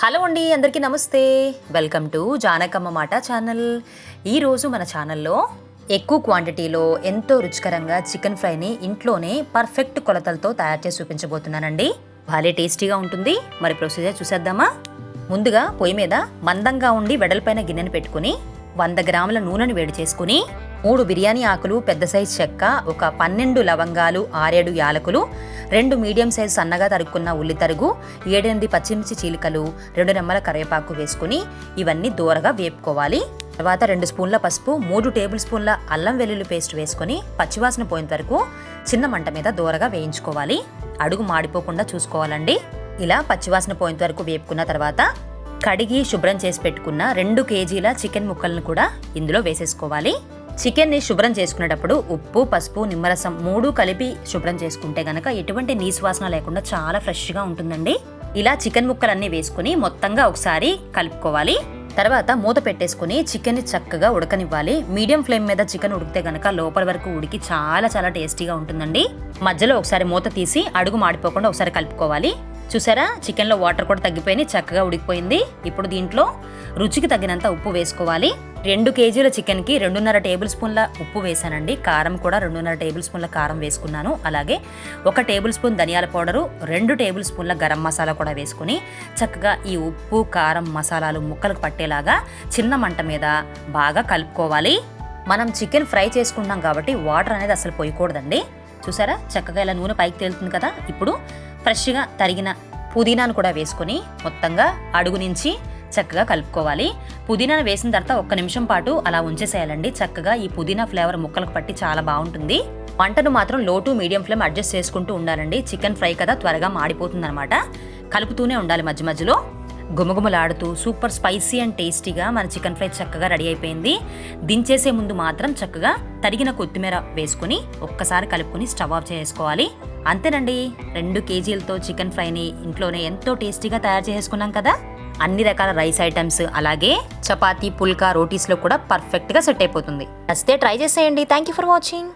Hello అండి, అందరికీ నమస్తే. వెల్కమ్ టు జానకమ్మ మాట ఛానల్. ఈరోజు మన ఛానల్లో ఎక్కువ క్వాంటిటీలో ఎంతో రుచికరంగా చికెన్ ఫ్రైని ఇంట్లోనే పర్ఫెక్ట్ కొలతలతో తయారు చేసి చూపించబోతున్నానండి. భలే టేస్టీగా ఉంటుంది. మరి ప్రొసీజర్ చూసేద్దామా? ముందుగా పొయ్యి మీద మందంగా ఉండి వెడల్పైన గిన్నెను పెట్టుకుని 100 గ్రాముల నూనెను వేడి చేసుకుని 3 బిర్యానీ ఆకులు, పెద్ద సైజు చెక్క, ఒక 12 లవంగాలు, 6-7 యాలకులు, 2 మీడియం సైజు సన్నగా తరుక్కున్న ఉల్లి తరుగు, 7-8 పచ్చిమిర్చి చీలికలు, 2 రెమ్మల కరివేపాకు వేసుకుని ఇవన్నీ దూరగా వేపుకోవాలి. తర్వాత 2 స్పూన్ల పసుపు, 3 టేబుల్ స్పూన్ల అల్లం వెల్లుల్లి పేస్ట్ వేసుకుని పచ్చివాసన పోయేంత వరకు చిన్న మంట మీద దూరగా వేయించుకోవాలి. అడుగు మాడిపోకుండా చూసుకోవాలండి. ఇలా పచ్చివాసన పోయేంత వరకు వేపుకున్న తర్వాత కడిగి శుభ్రం చేసి పెట్టుకున్న 2 కేజీల చికెన్ ముక్కలను కూడా ఇందులో వేసేసుకోవాలి. చికెన్ని శుభ్రం చేసుకునేటప్పుడు ఉప్పు, పసుపు, నిమ్మరసం 3 కలిపి శుభ్రం చేసుకుంటే గనక ఎటువంటి నీసు వాసన లేకుండా చాలా ఫ్రెష్గా ఉంటుందండి. ఇలా చికెన్ ముక్కలన్నీ వేసుకుని మొత్తంగా ఒకసారి కలుపుకోవాలి. తర్వాత మూత పెట్టేసుకుని చికెన్ని చక్కగా ఉడకనివ్వాలి. మీడియం ఫ్లేమ్ మీద చికెన్ ఉడికితే గనక లోపల వరకు ఉడికి చాలా టేస్టీగా ఉంటుందండి. మధ్యలో ఒకసారి మూత తీసి అడుగు మాడిపోకుండా ఒకసారి కలుపుకోవాలి. చూసారా, చికెన్లో వాటర్ కూడా తగ్గిపోయి చక్కగా ఉడికిపోయింది. ఇప్పుడు దీంట్లో రుచికి తగినంత ఉప్పు వేసుకోవాలి. 2 కేజీల చికెన్కి 2.5 టేబుల్ స్పూన్ల ఉప్పు వేసానండి. కారం కూడా 2.5 టేబుల్ స్పూన్ల కారం వేసుకున్నాను. అలాగే 1 టేబుల్ స్పూన్ ధనియాల పౌడరు, 2 టేబుల్ స్పూన్ల గరం మసాలా కూడా వేసుకుని చక్కగా ఈ ఉప్పు, కారం, మసాలాలు ముక్కలకు పట్టేలాగా చిన్న మంట మీద బాగా కలుపుకోవాలి. మనం చికెన్ ఫ్రై చేసుకుంటాం కాబట్టి వాటర్ అనేది అసలు పోయకూడదండి. చూసారా, చక్కగా ఇలా నూనె పైకి తేలుతుంది కదా. ఇప్పుడు ఫ్రెష్గా తరిగిన పుదీనాను కూడా వేసుకొని మొత్తంగా అడుగు నుంచి చక్కగా కలుపుకోవాలి. పుదీనాను వేసిన తర్వాత 1 నిమిషం పాటు అలా ఉంచేసేయాలండి. చక్కగా ఈ పుదీనా ఫ్లేవర్ ముక్కలకు పట్టి చాలా బాగుంటుంది. వంటను మాత్రం లో టు మీడియం ఫ్లేమ్ అడ్జస్ట్ చేసుకుంటూ ఉండాలండి. చికెన్ ఫ్రై కదా, త్వరగా మాడిపోతుంది అనమాట. కలుపుతూనే ఉండాలి మధ్య మధ్యలో. గుమగుమలాడుతూ సూపర్ స్పైసీ అండ్ టేస్టీగా మన చికెన్ ఫ్రై చక్కగా రెడీ అయిపోయింది. దించేసే ముందు మాత్రం చక్కగా తరిగిన కొత్తిమీర వేసుకుని ఒక్కసారి కలుపుకొని స్టవ్ ఆఫ్ చేసుకోవాలి. అంతేనండి, 2 కేజీలతో చికెన్ ఫ్రైని ఇంట్లోనే ఎంతో టేస్టీగా తయారు చేసుకున్నాం కదా. అన్ని రకాల రైస్ ఐటమ్స్ అలాగే చపాతీ, పుల్కా, రోటీస్లో కూడా పర్ఫెక్ట్గా సెట్ అయిపోతుంది. నచ్చితే ట్రై చేసేయండి. Thank you for watching.